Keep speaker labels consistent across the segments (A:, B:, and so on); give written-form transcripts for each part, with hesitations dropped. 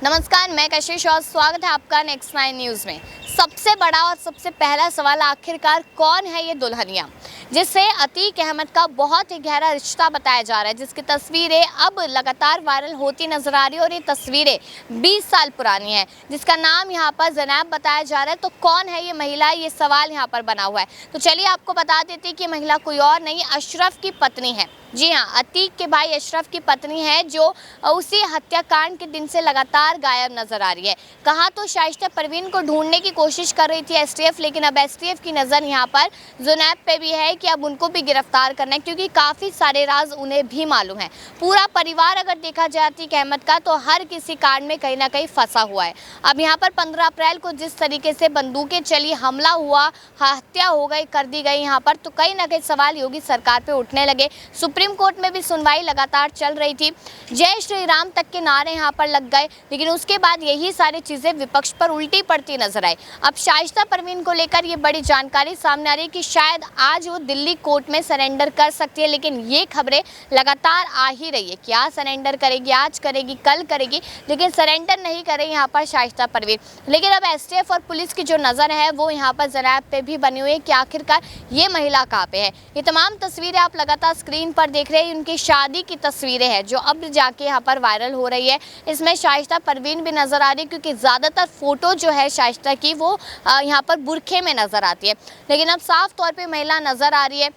A: नमस्कार, मैं कशिश और स्वागत है आपका नेक्स्ट 9 न्यूज़ में। सबसे बड़ा और सबसे पहला सवाल, आखिरकार कौन है ये दुल्हनिया जिससे अतीक अहमद का बहुत ही गहरा रिश्ता बताया जा रहा है, जिसकी तस्वीरें अब लगातार वायरल होती नजर आ रही है और ये तस्वीरें 20 साल पुरानी है, जिसका नाम यहाँ पर ज़ैनब बताया जा रहा है। तो कौन है ये महिला, ये सवाल यहाँ पर बना हुआ है। तो चलिए आपको बता देते हैं कि महिला कोई और नहीं, अशरफ की पत्नी है। जी हाँ, अतीक के भाई अशरफ की पत्नी है, जो उसी हत्याकांड के दिन से लगातार गायब नजर आ रही है। कहा तो शाइस्ता परवीन को ढूंढने की कोशिश कर रही थी एसटीएफ, लेकिन अब एसटीएफ की नज़र यहाँ पर ज़ैनब पे भी है कि अब उनको भी गिरफ्तार करना है, क्योंकि काफ़ी सारे राज उन्हें भी मालूम है। पूरा परिवार अगर देखा जाए अतीक अहमद का, तो हर किसी कांड में कहीं ना कहीं फंसा हुआ है। अब यहाँ पर 15 अप्रैल को जिस तरीके से बंदूकें चली, हमला हुआ, हत्या हो गई, कर दी गई यहाँ पर, तो कहीं ना कहीं सवाल योगी सरकार पे उठने लगे। सुप्रीम कोर्ट में भी सुनवाई लगातार चल रही थी, जय श्री राम तक के नारे यहाँ पर लग गए, लेकिन उसके बाद यही सारी चीज़ें विपक्ष पर उल्टी पड़ती नजर आई। अब शाइस्ता परवीन को लेकर ये बड़ी जानकारी सामने आ रही है कि शायद आज वो दिल्ली कोर्ट में सरेंडर कर सकती है, लेकिन ये खबरें लगातार आ ही रही है। क्या सरेंडर करेगी, आज करेगी, कल करेगी, लेकिन सरेंडर नहीं करे यहाँ पर शाइस्ता परवीन। लेकिन अब एसटीएफ और पुलिस की जो नज़र है वो यहाँ पर ज़ैनब पे भी बनी हुई है कि आखिरकार ये महिला कहाँ पे है। ये तमाम तस्वीरें आप लगातार स्क्रीन पर देख रहे हैं, उनकी शादी की तस्वीरें हैं जो अब जाके यहाँ पर वायरल हो रही है। इसमें शाइस्ता परवीन भी नज़र आ रही है, क्योंकि ज़्यादातर फोटो जो है शाइस्ता की वो यहाँ पर बुरखे में नज़र आती है, लेकिन अब साफ तौर पे महिला नज़र आ रही है।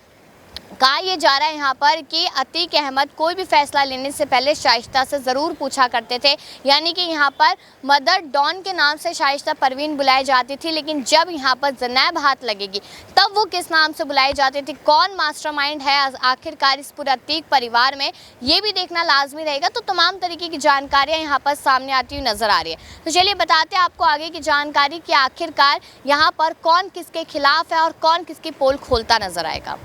A: कहा यह जा रहा है यहाँ पर कि अतीक अहमद कोई भी फैसला लेने से पहले शाइस्ता से ज़रूर पूछा करते थे, यानी कि यहाँ पर मदर डॉन के नाम से शाइस्ता परवीन बुलाई जाती थी, लेकिन जब यहाँ पर ज़ैनब हाथ लगेगी तब वो किस नाम से बुलाई जाती थी, कौन मास्टरमाइंड है आखिरकार इस पूरे अतीक परिवार में, ये भी देखना लाजमी रहेगा। तो तमाम तरीके की जानकारियाँ यहाँ पर सामने आती हुई नज़र आ रही है। तो चलिए बताते हैं आपको आगे की जानकारी कि आखिरकार यहाँ पर कौन किसके खिलाफ है और कौन किसकी पोल खोलता नजर आएगा।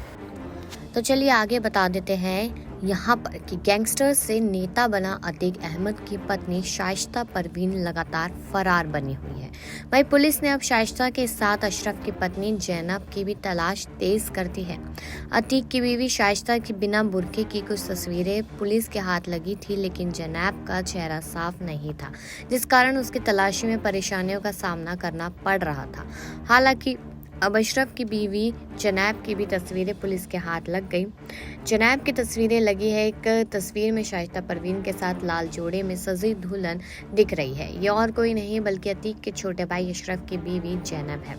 B: तो चलिए आगे बता देते हैं यहाँ पर कि गैंगस्टर से नेता बना अतीक अहमद की पत्नी शाइस्ता परवीन लगातार फरार बनी हुई है। वहीं पुलिस ने अब शाइस्ता के साथ अशरफ की पत्नी ज़ैनब की भी तलाश तेज कर दी है। अतीक की बीवी शाइस्ता की बिना बुर्के की कुछ तस्वीरें पुलिस के हाथ लगी थी, लेकिन ज़ैनब का चेहरा साफ नहीं था, जिस कारण उसकी तलाशी में परेशानियों का सामना करना पड़ रहा था। हालांकि अब अशरफ की बीवी ज़ैनब की भी तस्वीरें पुलिस के हाथ लग गई। ज़ैनब की तस्वीरें लगी है। एक तस्वीर में शाइस्ता परवीन के साथ लाल जोड़े में सजी दुल्हन दिख रही है। ये और कोई नहीं बल्कि अतीक के छोटे भाई अशरफ की बीवी ज़ैनब है।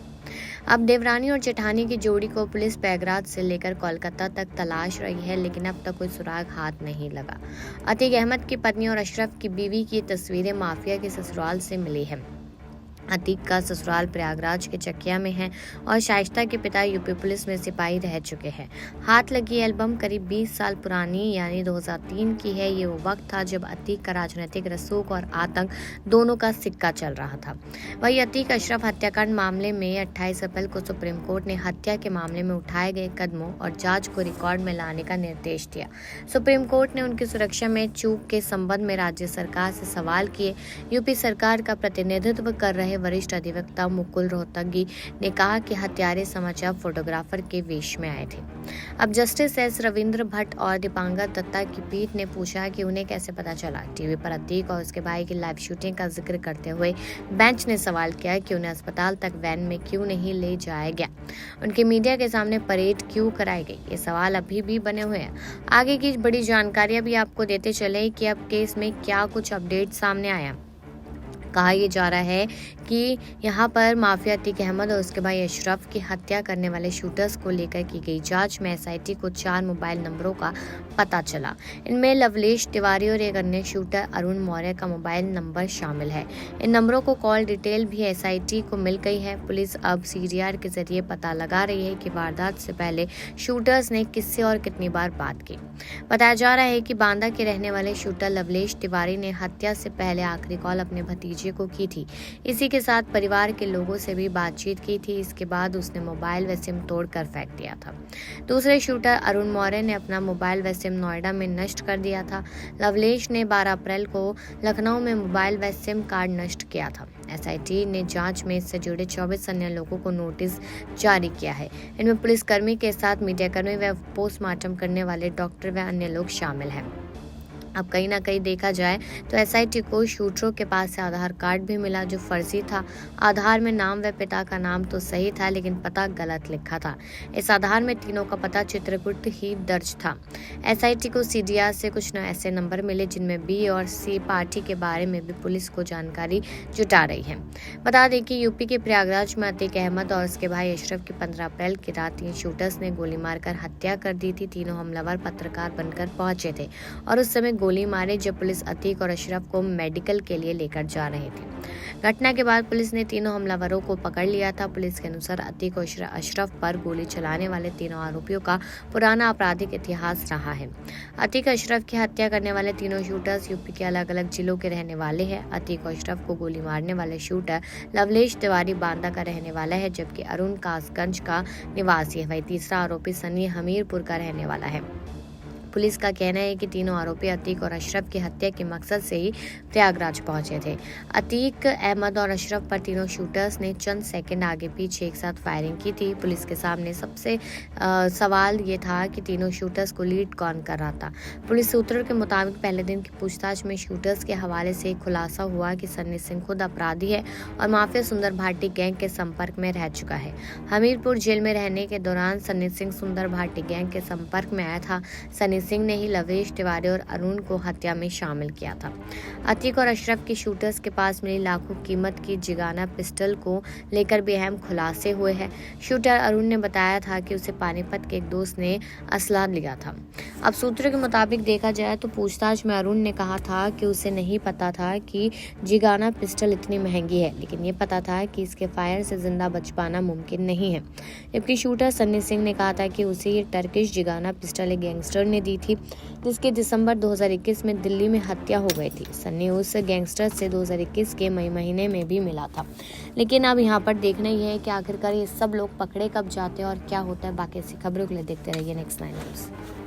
B: अब देवरानी और जेठानी की जोड़ी को पुलिस प्रयागराज से लेकर कोलकाता तक तलाश रही है, लेकिन अब तक कोई सुराग हाथ नहीं लगा। अतीक अहमद की पत्नी और अशरफ की बीवी की तस्वीरें माफिया के ससुराल से मिली है। अतीक का ससुराल प्रयागराज के चकिया में है और शाइस्ता के पिता यूपी पुलिस में सिपाही रह चुके हैं। हाथ लगी एल्बम करीब 20 साल पुरानी यानी 2003 की है। ये वो वक्त था जब अतीक का राजनीतिक रसूख और आतंक दोनों का सिक्का चल रहा था। वही अतीक अशरफ हत्याकांड मामले में 28 अप्रैल को सुप्रीम कोर्ट ने हत्या के मामले में उठाए गए कदमों और जांच को रिकॉर्ड में लाने का निर्देश दिया। सुप्रीम कोर्ट ने उनकी सुरक्षा में चूक के संबंध में राज्य सरकार से सवाल किए। यूपी सरकार का प्रतिनिधित्व कर रहे वरिष्ठ अधिवक्ता मुकुल रोहतगी ने कहा कि हत्यारे समाचार फोटोग्राफर के वेश में आए थे। अब जस्टिस एस रविंद्र भट्ट और दीपांकर दत्ता की पीठ ने पूछा कि उन्हें कैसे पता चला। टीवी पर अतीक और उसके भाई की लाइव शूटिंग का जिक्र करते हुए बेंच ने सवाल किया कि उन्हें अस्पताल तक वैन में क्यों नहीं ले जाया गया, उनके मीडिया के सामने परेड क्यों कराई गई। ये सवाल अभी भी बने हुए हैं। आगे की बड़ी जानकारियां भी आपको देते चले कि अब केस में क्या कुछ अपडेट सामने आया। कहा यह जा रहा है कि यहाँ पर माफिया अतीक अहमद और उसके भाई अशरफ की हत्या करने वाले शूटर्स को लेकर की गई जांच में एसआईटी को 4 मोबाइल नंबरों का पता चला। इनमें लवलेश तिवारी और एक अन्य शूटर अरुण मौर्य का मोबाइल नंबर शामिल है। इन नंबरों को कॉल डिटेल भी एसआईटी को मिल गई है। पुलिस अब सीडीआर के जरिए पता लगा रही है कि वारदात से पहले शूटर्स ने किससे और कितनी बार बात की। बताया जा रहा है कि बांदा के रहने वाले शूटर लवलेश तिवारी ने हत्या से पहले आखिरी कॉल अपने भतीजे को की थी। इसी के साथ परिवार के लोगों से भी बातचीत की थी। इसके बाद उसने मोबाइल व सिम तोड़कर फेंक दिया था। दूसरे शूटर अरुण मौर्य ने अपना मोबाइल व सिम नोएडा में नष्ट कर दिया था। लवलेश ने 12 अप्रैल को लखनऊ में मोबाइल व सिम कार्ड नष्ट किया था। एसआईटी ने जांच में इससे जुड़े 24 अन्य लोगों को नोटिस जारी किया है। इनमें पुलिसकर्मी के साथ मीडियाकर्मी व पोस्टमार्टम करने वाले डॉक्टर व अन्य लोग शामिल हैं। अब कहीं ना कहीं देखा जाए तो एसआईटी को शूटरों के पास से आधार कार्ड भी मिला जो फर्जी था। आधार में नाम व पिता का नाम तो सही था लेकिन पता गलत लिखा था। इस आधार में तीनों का पता चित्रकूट ही दर्ज था। एसआईटी को सीडीआर से कुछ न ऐसे नंबर मिले जिनमें बी और सी पार्टी के बारे में भी पुलिस को जानकारी जुटा रही है। बता दें कि यूपी के प्रयागराज में अतीक अहमद और उसके भाई अशरफ की 15 अप्रैल की रात 3 शूटर्स ने गोली मारकर हत्या कर दी थी। तीनों हमलावर पत्रकार बनकर पहुंचे थे और उस समय गोली मारे जब पुलिस अतीक और अशरफ को मेडिकल के लिए लेकर जा रही थी। घटना के बाद पुलिस ने तीनों हमलावरों को पकड़ लिया था। पुलिस के अनुसार अतीक और अशरफ पर गोली चलाने वाले तीनों आरोपियों का पुराना आपराधिक इतिहास रहा है। अतीक अशरफ की हत्या करने वाले तीनों शूटर्स यूपी के अलग अलग जिलों के रहने वाले हैं। अतीक और अशरफ को गोली मारने वाले शूटर लवलेश तिवारी बांदा का रहने वाला है जबकि अरुण कासगंज का निवासी है। वही तीसरा आरोपी सनी हमीरपुर का रहने वाला है। पुलिस का कहना है कि तीनों आरोपी अतीक और अशरफ की हत्या के मकसद से ही प्रयागराज पहुंचे थे। अतीक अहमद और अशरफ पर तीनों शूटर्स ने चंद सेकंड आगे पीछे एक साथ फायरिंग की थी। पुलिस के सामने सबसे सवाल ये था कि तीनों शूटर्स को लीड कौन कर रहा था। पुलिस सूत्रों के मुताबिक पहले दिन की पूछताछ में शूटर्स के हवाले से खुलासा हुआ कि सन्नी सिंह खुद अपराधी है और माफिया सुंदर भाटी गैंग के संपर्क में रह चुका है। हमीरपुर जेल में रहने के दौरान सन्नी सिंह सुंदर भाटी गैंग के संपर्क में आया था। सन्नी सिंह ने ही लवलेश तिवारी और अरुण को हत्या में शामिल किया था। अतीक और अशरफ की शूटर्स के पास मिली लाखों कीमत की जिगाना पिस्टल को लेकर भी अहम खुलासे हुए हैं। शूटर अरुण ने बताया था कि उसे पानीपत के एक दोस्त ने असला लिया था। अब सूत्रों के मुताबिक देखा जाए तो पूछताछ में अरुण ने कहा था कि उसे नहीं पता था कि जिगाना पिस्टल इतनी महंगी है, लेकिन ये पता था कि इसके फायर से जिंदा बच पाना मुमकिन नहीं है। जबकि शूटर सन्नी सिंह ने कहा था कि उसे ये टर्किश जिगाना पिस्टल एक गैंगस्टर ने दी थी जिसके दिसंबर 2021 में दिल्ली में हत्या हो गई थी। सन्नी उस गैंगस्टर से 2021 के मई महीने में भी मिला था। लेकिन अब यहाँ पर देखना ही है कि आखिरकार ये सब लोग पकड़े कब जाते हैं और क्या होता है। बाकी ऐसी खबरों के लिए देखते रहिए नेक्स्ट 9 न्यूज़।